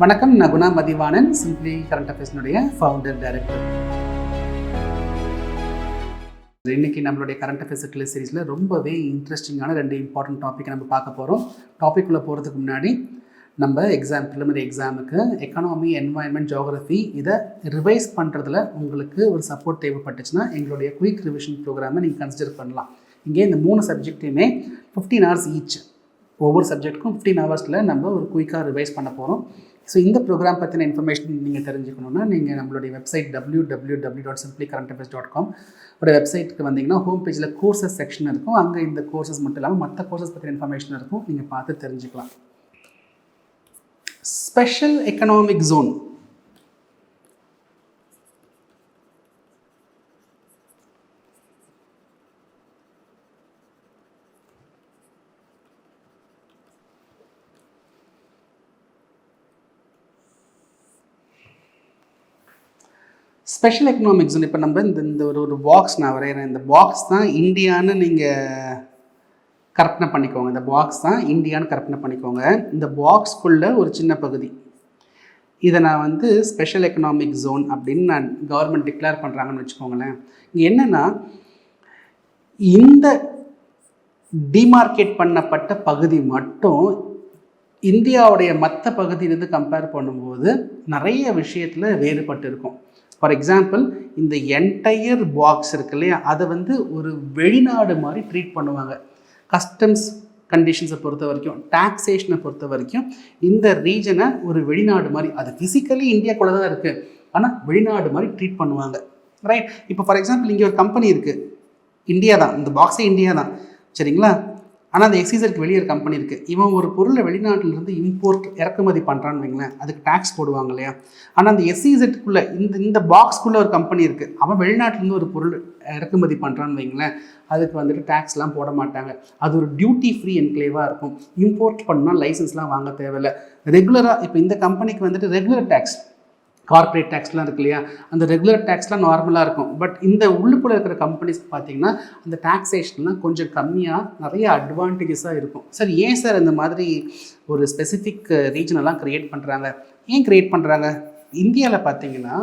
வணக்கம், நான் Guna Mathivanan, simply current அஃபேர்ஸ்னுடைய ஃபவுண்டர் டைரக்டர். இன்னைக்கு நம்மளுடைய கரண்ட் அஃபேர்ஸ் கிளஸ் சீரீஸில் ரொம்பவே இன்ட்ரெஸ்டிங்கான 2 இம்பார்ட்டன்ட் டாப்பிக்கை நம்ம பார்க்க போகிறோம். டாபிக்குள்ளே போகிறதுக்கு முன்னாடி நம்ம ப்ரிலிமினரி எக்ஸாமுக்கு எக்கனாமி, என்வாயன்மெண்ட், ஜியோகிரஃபி இதை ரிவைஸ் பண்ணுறதுல உங்களுக்கு ஒரு சப்போர்ட் தேவைப்பட்டுச்சுன்னா எங்களுடைய குயிக் ரிவிஷன் ப்ரோக்ராமை நீங்கள் கன்சிடர் பண்ணலாம். இங்கே இந்த 3 சப்ஜெக்டையுமே 15 hours ஈச், ஒவ்வொரு சப்ஜெக்ட்டுக்கும் 15 hours நம்ம ஒரு குயிக்காக ரிவைஸ் பண்ண போகிறோம். ஸோ இந்த ப்ரோக்ராம் பற்றின இன்ஃபர்மேஷன் நீங்கள் தெரிஞ்சுக்கணுன்னா நீங்கள் நம்மளுடைய வெப்சைட் www.simplycurrentaffairs.com ஒரு வெப்சைட்டுக்கு வந்தீங்கன்னா ஹோம் பேஜில் கோர்சஸ் செக்ஷன் இருக்கும். அங்கே இந்த கோர்சஸ் மட்டும் இல்லாமல் மற்ற கோர்சஸ் பற்றின இன்ஃபர்மேஷன் இருக்கும், நீங்கள் பார்த்து தெரிஞ்சுக்கலாம். Special economic zone. Special economic zone, இப்போ நம்ம இந்த ஒரு பாக்ஸ் நான் வரைகிறேன். இந்த பாக்ஸ் தான் இந்தியான்னு நீங்கள் கற்பனை பண்ணிக்கோங்க. இந்த பாக்ஸ் தான் இந்தியான்னு கற்பனை பண்ணிக்கோங்க. இந்த பாக்ஸ்க்குள்ளே ஒரு சின்ன பகுதி, இதை நான் ஸ்பெஷல் எக்கனாமிக் ஜோன் அப்படின்னு நான் கவர்மெண்ட் டிக்ளேர் பண்ணுறாங்கன்னு வச்சுக்கோங்களேன். இங்கே என்னென்னா, இந்த டிமார்க்கேட் பண்ணப்பட்ட பகுதி மட்டும் இந்தியாவுடைய மற்ற பகுதியிலிருந்து கம்பேர் பண்ணும்போது நிறைய விஷயத்தில் வேறுபட்டு இருக்கும். ஃபார் எக்ஸாம்பிள், இந்த என்டையர் பாக்ஸ் இருக்கு இல்லையா, அதை ஒரு வெளிநாடு மாதிரி ட்ரீட் பண்ணுவாங்க. கஸ்டம்ஸ் கண்டிஷன்ஸை பொறுத்த வரைக்கும், டாக்ஸேஷனை பொறுத்த வரைக்கும் இந்த ரீஜனை ஒரு வெளிநாடு மாதிரி, அது ஃபிசிக்கலி இந்தியாக்குள்ளே தான் இருக்குது, ஆனால் வெளிநாடு மாதிரி ட்ரீட் பண்ணுவாங்க. ரைட்? இப்போ ஃபார் எக்ஸாம்பிள், இங்கே ஒரு கம்பெனி இருக்குது, இந்தியா தான், இந்த பாக்ஸே இந்தியா தான், சரிங்களா? ஆனால் அந்த எக்ஸைசருக்கு வெளியே ஒரு கம்பெனி இருக்குது. இவன் ஒரு பொருளை வெளிநாட்டிலிருந்து இம்போர்ட் இறக்குமதி பண்ணுறான்னு வைங்களேன், அதுக்கு டேக்ஸ் போடுவாங்க இல்லையா? ஆனால் அந்த எஸ்இசெட்டுக்குள்ளே இந்த பாக்ஸ்க்குள்ளே ஒரு கம்பெனி இருக்குது, அவன் வெளிநாட்டிலேருந்து ஒரு பொருள் இறக்குமதி பண்ணுறான்னு வைங்களேன், அதுக்கு டேக்ஸ்லாம் போட மாட்டாங்க. அது ஒரு டியூட்டி ஃப்ரீ என்க்ளேவாக இருக்கும். இம்போர்ட் பண்ணால் லைசன்ஸ்லாம் வாங்க தேவையில்லை. ரெகுலராக இப்போ இந்த கம்பெனிக்கு ரெகுலர் டேக்ஸ், கார்பரேட் டேக்ஸ்லாம் இருக்கு இல்லையா, அந்த ரெகுலர் டேக்ஸ்லாம் நார்மலாக இருக்கும். பட் இந்த உள்ளுக்குள்ளே இருக்கிற கம்பெனிஸ்க்கு பார்த்தீங்கன்னா அந்த டாக்ஸேஷன்லாம் கொஞ்சம் கம்மியாக நிறைய அட்வான்டேஜஸாக இருக்கும். சார், ஏன் சார் இந்த மாதிரி ஒரு ஸ்பெசிஃபிக் ரீஜனெல்லாம் க்ரியேட் பண்ணுறாங்க? ஏன் க்ரியேட் பண்ணுறாங்க? இந்தியாவில் பார்த்தீங்கன்னா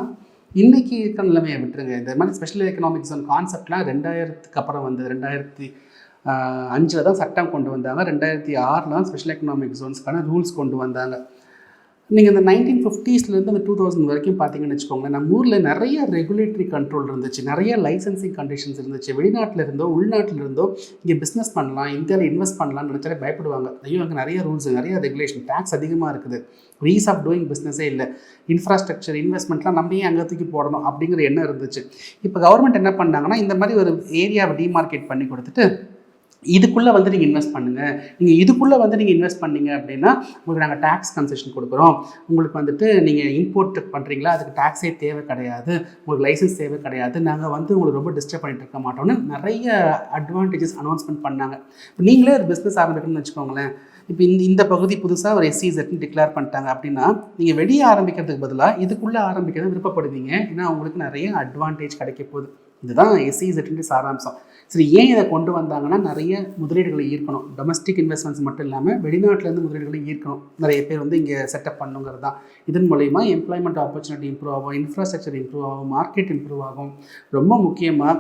இன்றைக்கி இருக்கிற நிலைமையை விட்டுருங்க. இந்த மாதிரி ஸ்பெஷல் எக்கனாமிக் ஜோன் கான்செப்ட்லாம் 2000க்கு அப்புறம் 2005 தான் சட்டம் கொண்டு வந்தாங்க. 2006 தான் ஸ்பெஷல் எக்கனாமிக் ஜோன்ஸ்க்கான ரூல்ஸ் கொண்டு வந்தாங்க. நீங்கள் இந்த 1950s அந்த 2000 வரைக்கும் பார்த்தீங்கன்னு வச்சுக்கோங்களேன், நம்ம ஊரில் நிறைய ரெகுலேட்டரி கண்ட்ரோல் இருந்துச்சு, நிறைய லைசன்சிங் கண்டிஷன்ஸ் இருந்துச்சு. வெளிநாட்டில் இருந்தோ உள்நாட்டில் இருந்தோ இங்கே பிஸ்னஸ் பண்ணலாம், இந்தியாவில் இன்வெஸ்ட் பண்ணலாம்னு நினச்சாலே பயப்படுவாங்க. ஐயோ, அங்கே நிறைய ரூல்ஸ், நிறைய ரெகுலேஷன், டேக்ஸ் அதிகமாக இருக்குது, ரீஸ் ஆஃப் டூயிங் பிஸ்னஸே இல்லை, இன்ஃப்ராஸ்ட்ரக்சர் இன்வெஸ்ட்மெண்ட்லாம் நம்ம ஏன் அங்கே தூக்கி போடணும் அப்படிங்கிற எண்ணம் இருந்துச்சு. இப்போ கவர்மெண்ட் என்ன பண்ணாங்கன்னா, இந்த மாதிரி ஒரு ஏரியாவை டிமார்க்கெட் பண்ணி கொடுத்துட்டு இதுக்குள்ளே நீங்கள் இன்வெஸ்ட் பண்ணுங்கள், நீங்கள் இதுக்குள்ளே நீங்கள் இன்வெஸ்ட் பண்ணிங்க அப்படின்னா உங்களுக்கு நாங்கள் டேக்ஸ் கன்செஷன் கொடுக்குறோம், உங்களுக்கு நீங்கள் இம்போர்ட் பண்ணுறீங்களா, அதுக்கு டேக்ஸே தேவை கிடையாது, உங்களுக்கு லைசன்ஸ் தேவை கிடையாது, நாங்கள் உங்களுக்கு ரொம்ப டிஸ்டர்ப் பண்ணிட்டு இருக்க மாட்டோம்னு நிறைய அட்வான்டேஜஸ் அனௌன்ஸ்மெண்ட் பண்ணாங்க. இப்போ நீங்களே ஒரு பிஸ்னஸ் ஆரம்பிக்கணும்னு வச்சுக்கோங்களேன். இப்போ இந்த பகுதி புதுசாக ஒரு எஸ்இசெட்னு டிக்ளேர் பண்ணிட்டாங்க அப்படின்னா நீங்கள் வெளியே ஆரம்பிக்கிறதுக்கு பதிலாக இதுக்குள்ளே ஆரம்பிக்கிறது விருப்பப்படுவீங்க. ஏன்னா உங்களுக்கு நிறைய அட்வான்டேஜ் கிடைக்க போகுது. இதுதான் எஸ்இசெட்னு சாராம்சம். சரி, ஏன் இதை கொண்டு வந்தாங்கன்னா நிறைய முதலீடுகளை ஈர்க்கணும். டொமஸ்டிக் இன்வெஸ்ட்மெண்ட்ஸ் மட்டும் இல்லாமல் வெளிநாட்டிலேருந்து முதலீடுகளை ஈர்க்கணும். நிறைய பேர் இங்கே செட்டப் பண்ணுங்கிறது தான். இதன் மூலயமா எம்ப்ளாய்மெண்ட் ஆப்பர்ச்சுனிட்டி இம்ப்ரூவ் ஆகும், இன்ஃப்ராஸ்ட்ரக்சர் இம்ப்ரூவ் ஆகும், மார்க்கெட் இம்ப்ரூவ் ஆகும். ரொம்ப முக்கியமாக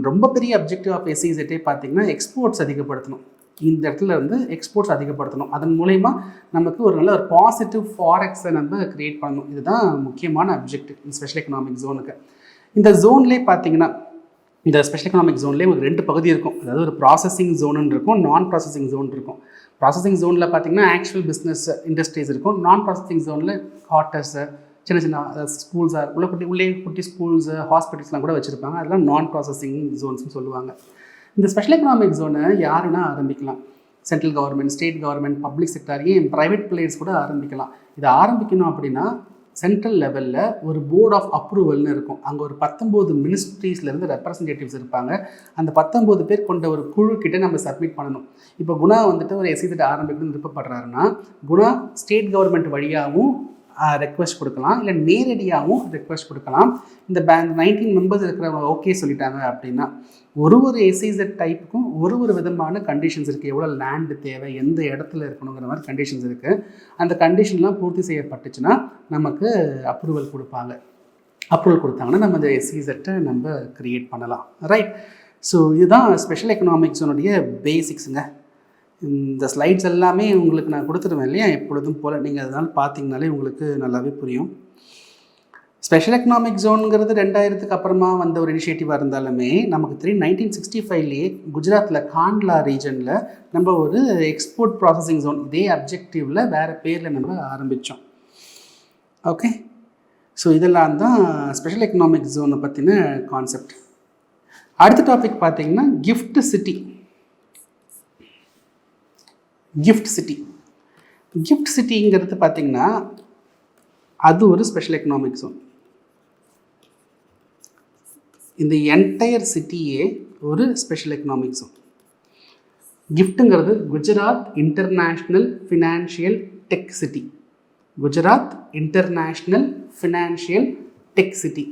ரொம்ப பெரிய அப்ஜெக்டிவ் ஆஃப் எஸ்இசெட்டே பார்த்திங்கன்னா எக்ஸ்போர்ட்ஸ் அதிகப்படுத்தணும். இந்த இடத்துல எக்ஸ்போர்ட்ஸ் அதிகப்படுத்தணும். அதன் மூலயமா நமக்கு ஒரு நல்ல ஒரு பாசிட்டிவ் ஃபாரெக்ஸை நம்ம க்ரியேட் பண்ணணும். இதுதான் முக்கியமான அப்ஜெக்டிவ் இந்த ஸ்பெஷல் எக்கனாமிக் ஜோனுக்கு. இந்த ஜோன்லேயே பார்த்தீங்கன்னா, இந்த ஸ்பெஷல் எக்கனாமிக் ஜோன்லேயே ஒரு 2 பகுதி இருக்கும். அதாவது ஒரு ப்ராசஸிங் ஜோனுன்னு இருக்கும், நான் ப்ராசஸிங் ஜோன் இருக்கும். ப்ராசஸிங் ஜோனில் பார்த்தீங்கன்னா ஆக்சுவல் பிஸ்னஸ் இண்டஸ்ட்ரீஸ் இருக்கும். நான் ப்ராசஸிங் ஜோனில் குவார்ட்டர்ஸு, சின்ன சின்ன ஸ்கூல்ஸாக உள்ளே குட்டி ஸ்கூல்ஸு, ஹாஸ்பிட்டல்ஸ்லாம் கூட வச்சுருப்பாங்க. அதெல்லாம் நான் ப்ராசஸிங் ஜோன்ஸ்னு சொல்லுவாங்க. இந்த ஸ்பெஷல் எக்கனாமிக் ஜோனை யாருன்னா ஆரம்பிக்கலாம். Central government, state government, public sector, ஏன் ப்ரைவேட் பிளேயர்ஸ் கூட ஆரம்பிக்கலாம். இதை ஆரம்பிக்கணும் அப்படின்னா சென்ட்ரல் லெவலில் ஒரு போர்ட் ஆஃப் அப்ரூவல்னு இருக்கும். அங்கே ஒரு 19 மினிஸ்ட்ரீஸ்லேருந்து ரெப்ரசன்டேட்டிவ்ஸ் இருப்பாங்க. அந்த 19 பேர் கொண்ட ஒரு குழு கிட்டே நம்ம சப்மிட் பண்ணணும். இப்போ குணா ஒரு எஸ்இசெட் ஆரம்பிக்கணும்னு விருப்பப்படுறாருன்னா குணா ஸ்டேட் கவர்மெண்ட் வழியாகவும் ரெக்வஸ்ட் கொடுக்கலாம், இல்லை நேரடியாகவும் ரெக்வஸ்ட் கொடுக்கலாம். இந்த பேங்க் 19 மெம்பர்ஸ் இருக்கிறவங்க ஓகே சொல்லிட்டாங்க அப்படின்னா ஒரு எஸ்இசட் டைப்புக்கும் ஒரு விதமான கண்டிஷன்ஸ் இருக்குது. எவ்வளோ லேண்டு தேவை, எந்த இடத்துல இருக்கணுங்கிற மாதிரி கண்டிஷன்ஸ் இருக்குது. அந்த கண்டிஷன்லாம் பூர்த்தி செய்யப்பட்டுச்சுன்னா நமக்கு அப்ரூவல் கொடுப்பாங்க. அப்ரூவல் கொடுத்தாங்கன்னா நம்ம இந்த எஸ்இசட்டை நம்ம க்ரியேட் பண்ணலாம். ரைட். ஸோ இதுதான் ஸ்பெஷல் எக்கனாமிக் ஜோனுடைய பேசிக்ஸுங்க. இந்த ஸ்லைட்ஸ் எல்லாமே உங்களுக்கு நான் கொடுத்துருவேன் இல்லையா, எப்பொழுதும் போல் நீங்கள் அதனால் பார்த்தீங்கனாலே உங்களுக்கு நல்லாவே புரியும். ஸ்பெஷல் எக்கனாமிக் ஜோனுங்கிறது 2000க்கு அப்புறமா வந்த ஒரு இனிஷியேட்டிவாக இருந்தாலுமே நமக்கு 1965லேயே குஜராத்தில் காண்ட்லா ரீஜனில் நம்ம ஒரு எக்ஸ்போர்ட் ப்ராசஸிங் ஜோன் இதே அப்ஜெக்டிவில் வேறு பேரில் நம்ம ஆரம்பித்தோம். ஓகே. ஸோ இதெல்லாம் தான் ஸ்பெஷல் எக்கனாமிக் ஜோனை பற்றின கான்செப்ட். அடுத்த டாபிக் பார்த்தீங்கன்னா கிஃப்ட் சிட்டி. கிஃப்ட் சிட்டிங்கிறது பார்த்திங்கன்னா அது ஒரு ஸ்பெஷல் எக்கனாமிக் ஜோன். இந்த என்டையர் சிட்டியே ஒரு ஸ்பெஷல் எக்கனாமிக் ஜோன். கிஃப்ட்டுங்கிறது Gujarat international financial tech city. Gujarat international financial tech city.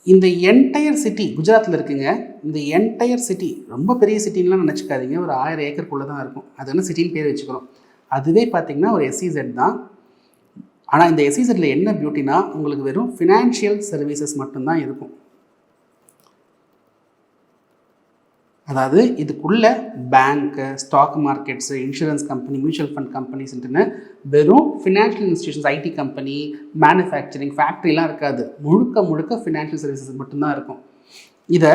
இந்த என்டையர் சிட்டி குஜராத்தில் இருக்குங்க. இந்த என்டையர் சிட்டி ரொம்ப பெரிய சிட்டின்லாம் நினச்சிக்காதீங்க, ஒரு 1000 ஏக்கருக்குள்ளே தான் இருக்கும். அது என்ன சிட்டின்னு பேர் வச்சுக்கிறோம். அதுவே பார்த்திங்கன்னா ஒரு எஸ்இசட் தான். ஆனால் இந்த எஸ்இசட்டில் என்ன பியூட்டினா உங்களுக்கு வெறும் ஃபினான்ஷியல் சர்வீசஸ் மட்டும்தான் இருக்கும். அதாவது இதுக்குள்ளே bank, stock markets, insurance company, mutual fund கம்பெனிஸ்ன்ட்டுன்னு வெறும் financial institutions, IT company, manufacturing, ஃபேக்ட்ரிலாம் இருக்காது. முழுக்க ஃபினான்ஷியல் சர்வீசஸ் மட்டும்தான் இருக்கும். இதை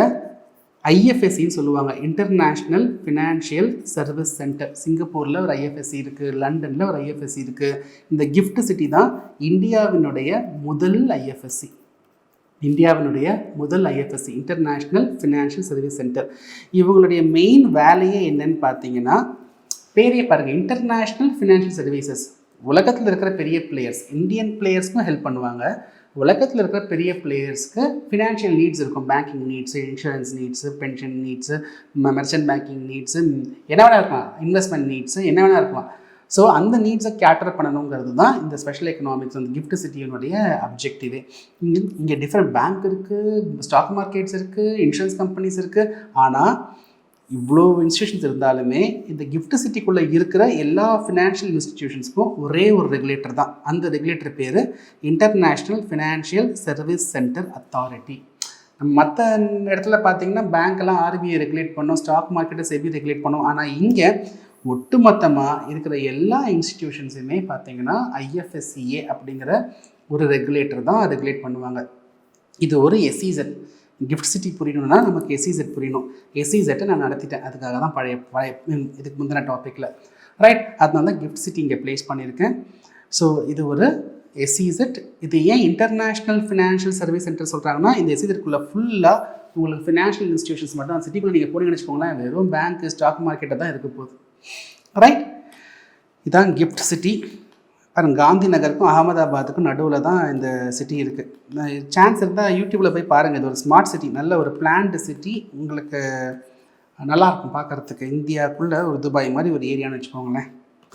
ஐஎஃப்எஸ்சின்னு சொல்லுவாங்க, இன்டர்நேஷ்னல் ஃபினான்ஷியல் சர்வீஸ் சென்டர். சிங்கப்பூரில் ஒரு ஐஎஃப்எஸ்சி இருக்குது, லண்டனில் ஒரு ஐஎஃப்எஸ்சி இருக்குது. இந்த கிஃப்ட் சிட்டி தான் இந்தியாவினுடைய முதல் IFSC. International financial service centre. இவங்களுடைய மெயின் வேலையே என்னன்னு பார்த்தீங்கன்னா, பேரே பாருங்கள், இன்டர்நேஷ்னல் ஃபினான்ஷியல் சர்வீசஸ். உலகத்தில் இருக்கிற பெரிய பிளேயர்ஸ், இந்தியன் பிளேயர்ஸ்க்கும் ஹெல்ப் பண்ணுவாங்க. உலகத்தில் இருக்கிற பெரிய பிளேயர்ஸ்க்கு ஃபினான்ஷியல் நீட்ஸ் இருக்கும். Banking needs, insurance needs, pension needs, merchant banking needs, என்ன வேணால் இருக்கலாம், இன்வெஸ்ட்மெண்ட் நீட்ஸு, என்ன வேணால் இருக்கலாம். ஸோ அந்த நீட்ஸை கேட்டர் பண்ணணுங்கிறது தான் இந்த ஸ்பெஷல் எக்கனாமிக்ஸ், அந்த கிஃப்ட் சிட்டியினுடைய அப்ஜெக்டிவே. இங்கே டிஃப்ரெண்ட் பேங்க் இருக்குது, ஸ்டாக் மார்க்கெட்ஸ் இருக்குது, இன்சூரன்ஸ் கம்பெனிஸ் இருக்குது. ஆனால் இவ்வளோ இன்ஸ்டியூஷன்ஸ் இருந்தாலுமே இந்த கிஃப்ட் சிட்டிக்குள்ளே இருக்கிற எல்லா ஃபினான்ஷியல் இன்ஸ்டிடியூஷன்ஸ்க்கும் ஒரே ஒரு ரெகுலேட்டர் தான். அந்த ரெகுலேட்டர் பேர் international financial service centre authority. மற்ற இடத்துல பார்த்தீங்கன்னா பேங்க்கெல்லாம் ஆர்பிஐ ரெகுலேட் பண்ணோம், ஸ்டாக் மார்க்கெட்டை செபி ரெகுலேட் பண்ணோம். ஆனால் இங்கே ஒட்டுமொத்தமாக இருக்கிற எல்லா இன்ஸ்டிடியூஷன்ஸுமே பார்த்தீங்கன்னா ஐஎஃப்எஸ்சிஏ அப்படிங்கிற ஒரு ரெகுலேட்டர் தான் ரெகுலேட் பண்ணுவாங்க. இது ஒரு எஸ்இசட். கிஃப்ட் சிட்டி புரியணும்னா நமக்கு எஸ்இசட் புரியணும். எஸ்இசட்டை நான் நடத்திட்டேன், அதுக்காக தான் பழைய இதுக்கு முந்தின டாப்பிக்கில். ரைட். அதனால தான் கிஃப்ட் சிட்டி இங்கே ப்ளேஸ் பண்ணியிருக்கேன். ஸோ இது ஒரு எஸ்இசட். இது ஏன் இன்டர்நேஷ்னல் ஃபினான்ஷியல் சர்வீஸ் சென்டர் சொல்கிறாங்கன்னா, இந்த எஸ்இசட்குள்ளே ஃபுல்லாக உங்களுக்கு ஃபினான்ஷியல் இன்ஸ்டிடியூஷன்ஸ் மட்டும் அந்த சிட்டிக்குள்ளே நீங்கள் போனீங்கன்னு வச்சுக்கோங்களேன், வெறும் பேங்க்கு, ஸ்டாக் மார்க்கெட்டை தான் இருக்க போகுது. ரைட். இதுதான் கிஃப்ட் சிட்டி. பாருங்க, காந்தி நகருக்கும் அகமதாபாத்துக்கும் நடுவில் தான் இந்த சிட்டி இருக்குது. சான்ஸ் இருந்தால் யூடியூப்பில் போய் பாருங்கள். இது ஒரு ஸ்மார்ட் சிட்டி, நல்ல ஒரு பிளான்டு சிட்டி. உங்களுக்கு நல்லாயிருக்கும் பார்க்குறதுக்கு. இந்தியாவுக்குள்ளே ஒரு துபாய் மாதிரி ஒரு ஏரியான்னு வச்சுக்கோங்களேன்.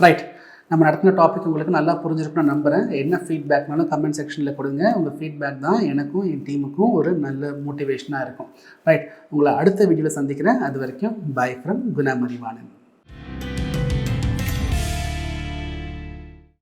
ரைட். நம்ம நடத்தின டாபிக் உங்களுக்கு நல்லா புரிஞ்சிருக்குன்னு நம்புகிறேன். என்ன ஃபீட்பேக்னாலும் கமெண்ட் செக்ஷனில் கொடுங்க. உங்கள் ஃபீட்பேக் தான் எனக்கும் என் டீமுக்கும் ஒரு நல்ல மோட்டிவேஷனாக இருக்கும். ரைட். உங்களை அடுத்த வீடியோவில் சந்திக்கிறேன். அது வரைக்கும் பை ஃப்ரம் குணா மரிவாணன்.